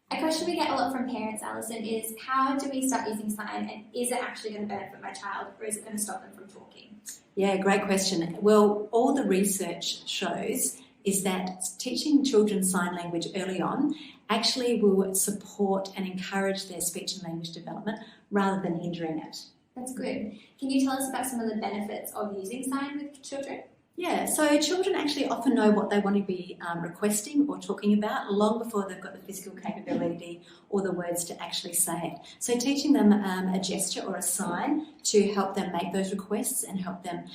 A question we get a lot from parents, Alison, is how do we start using sign, and is it actually going to benefit my child, or is it going to stop them from talking? Yeah, great question. Well, all the research shows is that teaching children sign language early on actually will support and encourage their speech and language development rather than hindering it. That's good. Can you tell us about some of the benefits of using sign with children? Yeah, so children actually often know what they want to be requesting or talking about long before they've got the physical capability or the words to actually say it. So teaching them a gesture or a sign to help them make those requests and help them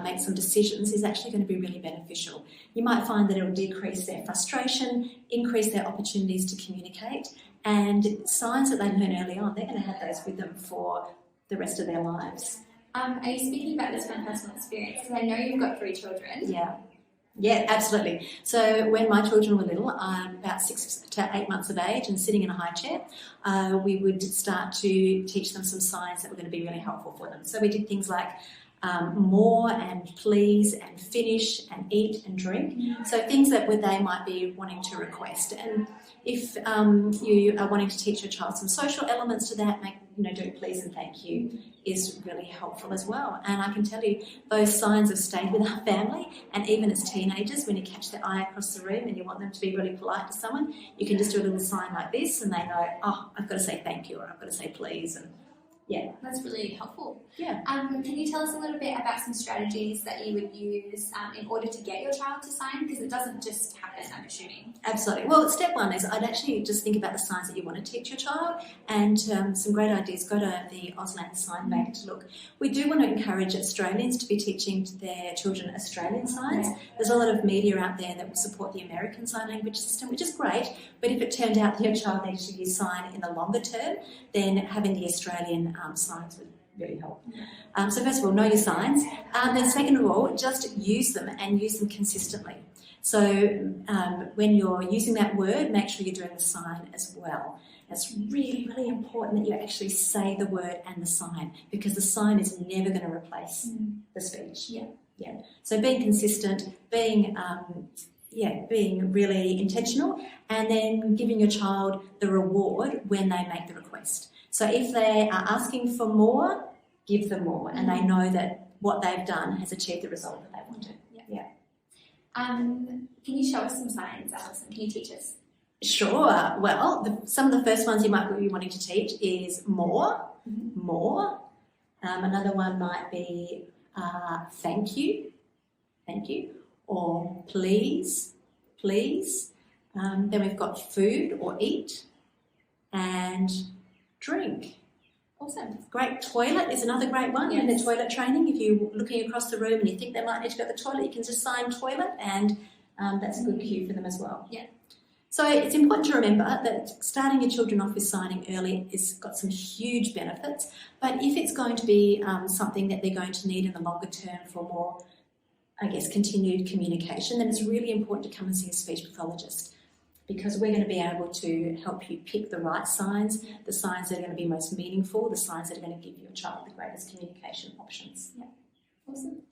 make some decisions is actually going to be really beneficial. You might find that it will decrease their frustration, increase their opportunities to communicate, and signs that they learn early on, they're going to have those with them for the rest of their lives. Are you speaking about this from personal experience? Because I know you've got 3 children. Yeah, absolutely. So when my children were little, about 6 to 8 months of age and sitting in a high chair, we would start to teach them some signs that were going to be really helpful for them. So we did things like more and please and finish and eat and drink. So things that they might be wanting to request. And if you are wanting to teach your child some social elements to that, do please and thank you is really helpful as well. And I can tell you those signs have stayed with our family, and even as teenagers, when you catch their eye across the room and you want them to be really polite to someone, you can just do a little sign like this and they know, oh, I've got to say thank you or I've got to say please. And yeah. That's really helpful. Yeah. Can you tell us a little bit about some strategies that you would use in order to get your child to sign? Because it doesn't just happen, I'm assuming. Absolutely. Well, step one is I'd actually just think about the signs that you want to teach your child, and some great ideas. Go to the Auslan Sign Bank to look. We do want to encourage Australians to be teaching their children Australian signs. There's a lot of media out there that will support the American Sign Language system, which is great, but if it turned out that your child needed to use sign in the longer term, then having the Australian signs would really help. So first of all, know your signs. Then second of all, just use them and use them consistently. So when you're using that word, make sure you're doing the sign as well. It's really, really important that you actually say the word and the sign, because the sign is never going to replace the speech. Yeah. So being consistent, being really intentional, and then giving your child the reward when they make the request. So if they are asking for more, give them more, and they know that what they've done has achieved the result that they wanted. Yeah. Can you show us some signs, Alison? Can you teach us? Sure. Well, some of the first ones you might be wanting to teach is more, more. Another one might be thank you, or please. Then we've got food or eat, and drink. Awesome. Great. Toilet is another great one. In the toilet training, if you're looking across the room and you think they might need to go to the toilet, you can just sign toilet, and that's a good cue for them as well. Yeah. So it's important to remember that starting your children off with signing early has got some huge benefits, but if it's going to be something that they're going to need in the longer term for more, continued communication, then it's really important to come and see a speech pathologist, because we're going to be able to help you pick the right signs, the signs that are going to be most meaningful, the signs that are going to give your child the greatest communication options. Yeah. Awesome.